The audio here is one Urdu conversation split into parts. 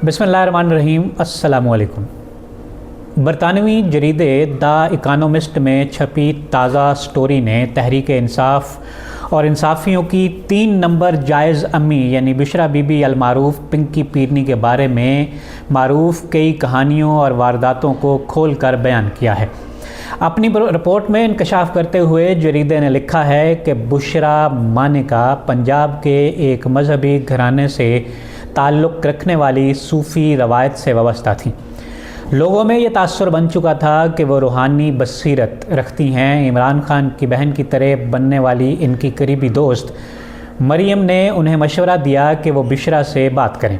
بسم اللہ الرحمن الرحیم۔ السلام علیکم۔ برطانوی جریدے دا اکانومسٹ میں چھپی تازہ سٹوری نے تحریک انصاف اور انصافیوں کی 3 نمبر جائز امی یعنی بشرا بی بی المعروف پنکی پیرنی کے بارے میں معروف کئی کہانیوں اور وارداتوں کو کھول کر بیان کیا ہے۔ اپنی رپورٹ میں انکشاف کرتے ہوئے جریدے نے لکھا ہے کہ بشرا مانیکا پنجاب کے ایک مذہبی گھرانے سے تعلق رکھنے والی صوفی روایت سے وابستہ تھیں۔ لوگوں میں یہ تاثر بن چکا تھا کہ وہ روحانی بصیرت رکھتی ہیں۔ عمران خان کی بہن کی طرح بننے والی ان کی قریبی دوست مریم نے انہیں مشورہ دیا کہ وہ بشرا سے بات کریں۔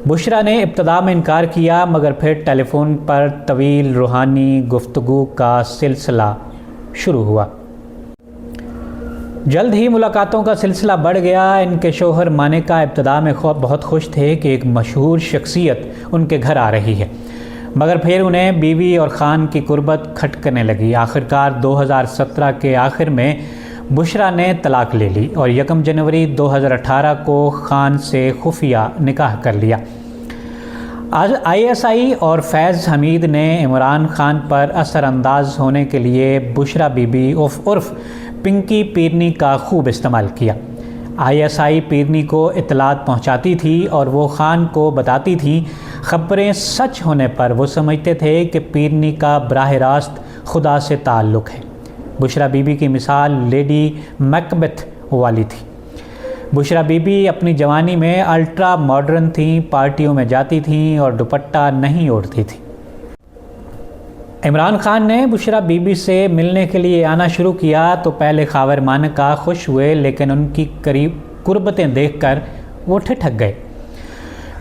بشرا نے ابتدا میں انکار کیا، مگر پھر ٹیلی فون پر طویل روحانی گفتگو کا سلسلہ شروع ہوا۔ جلد ہی ملاقاتوں کا سلسلہ بڑھ گیا۔ ان کے شوہر مانیکا ابتدا میں بہت خوش تھے کہ ایک مشہور شخصیت ان کے گھر آ رہی ہے، مگر پھر انہیں بیوی اور خان کی قربت کھٹکنے لگی۔ آخرکار 2017 کے آخر میں بشرا نے طلاق لے لی اور 1 جنوری 2018 کو خان سے خفیہ نکاح کر لیا۔ ISI اور فیض حمید نے عمران خان پر اثر انداز ہونے کے لیے بشرا بی بی عرف پنکی پیرنی کا خوب استعمال کیا۔ ISI پیرنی کو اطلاعات پہنچاتی تھی اور وہ خان کو بتاتی تھی۔ خبریں سچ ہونے پر وہ سمجھتے تھے کہ پیرنی کا براہ راست خدا سے تعلق ہے۔ بشرا بی بی کی مثال لیڈی میکبتھ والی تھی۔ بشرا بی بی اپنی جوانی میں الٹرا ماڈرن تھیں، پارٹیوں میں جاتی تھیں اور دوپٹہ نہیں اوڑھتی تھیں۔ عمران خان نے بشرا بی بی سے ملنے کے لیے آنا شروع کیا تو پہلے خاور مانیکا خوش ہوئے، لیکن ان کی قربتیں دیکھ کر وہ ٹھٹک گئے۔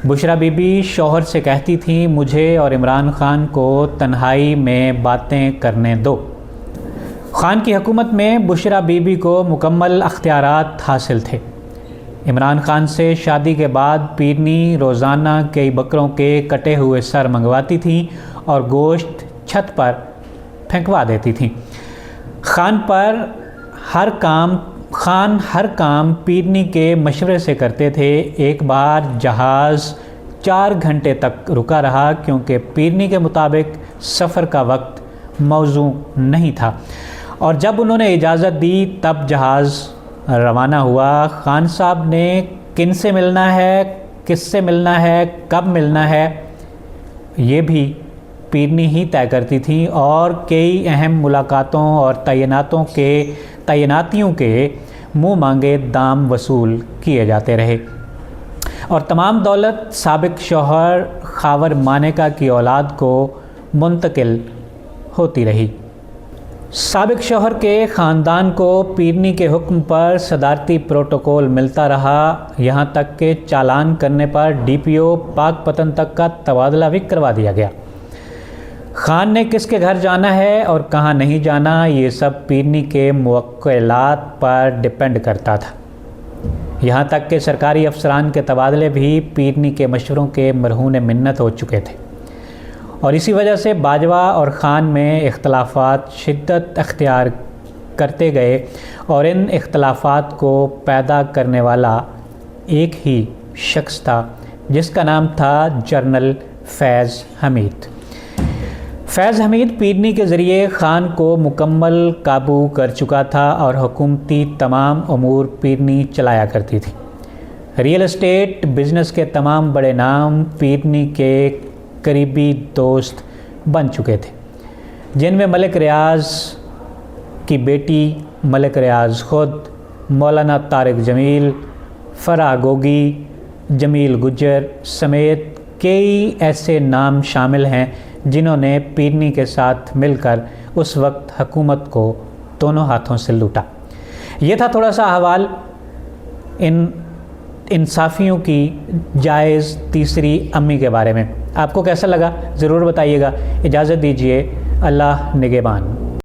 بشرا بی بی شوہر سے کہتی تھیں، مجھے اور عمران خان کو تنہائی میں باتیں کرنے دو۔ خان کی حکومت میں بشرا بی بی کو مکمل اختیارات حاصل تھے۔ عمران خان سے شادی کے بعد پیرنی روزانہ کئی بکروں کے کٹے ہوئے سر منگواتی تھیں اور گوشت چھت پر پھینکوا دیتی تھیں۔ خان ہر کام پیرنی کے مشورے سے کرتے تھے۔ ایک بار جہاز 4 گھنٹے تک رکا رہا کیونکہ پیرنی کے مطابق سفر کا وقت موزوں نہیں تھا، اور جب انہوں نے اجازت دی تب جہاز روانہ ہوا۔ خان صاحب نے کن سے ملنا ہے، کس سے ملنا ہے، کب ملنا ہے، یہ بھی پیرنی ہی طے کرتی تھیں، اور کئی اہم ملاقاتوں اور تعیناتیوں کے منہ مانگے دام وصول کیے جاتے رہے، اور تمام دولت سابق شوہر خاور مانیکا کی اولاد کو منتقل ہوتی رہی۔ سابق شوہر کے خاندان کو پیرنی کے حکم پر صدارتی پروٹوکول ملتا رہا، یہاں تک کہ چالان کرنے پر DPO پاک پتن تک کا تبادلہ بھی کروا دیا گیا۔ خان نے کس کے گھر جانا ہے اور کہاں نہیں جانا، یہ سب پیرنی کے موکلات پر ڈپینڈ کرتا تھا۔ یہاں تک کہ سرکاری افسران کے تبادلے بھی پیرنی کے مشوروں کے مرہون منت ہو چکے تھے، اور اسی وجہ سے باجوہ اور خان میں اختلافات شدت اختیار کرتے گئے، اور ان اختلافات کو پیدا کرنے والا ایک ہی شخص تھا جس کا نام تھا جنرل فیض حمید۔ فیض حمید پیرنی کے ذریعے خان کو مکمل قابو کر چکا تھا اور حکومتی تمام امور پیرنی چلایا کرتی تھی۔ ریئل اسٹیٹ بزنس کے تمام بڑے نام پیرنی کے قریبی دوست بن چکے تھے، جن میں ملک ریاض کی بیٹی ملک ریاض خود، مولانا طارق جمیل، فرح گوگی، جمیل گجر سمیت کئی ایسے نام شامل ہیں جنہوں نے پیرنی کے ساتھ مل کر اس وقت حکومت کو دونوں ہاتھوں سے لوٹا۔ یہ تھا تھوڑا سا احوال ان انصافیوں کی جائز تیسری امی کے بارے میں۔ آپ کو کیسا لگا ضرور بتائیے گا۔ اجازت دیجیے، اللہ نگہبان۔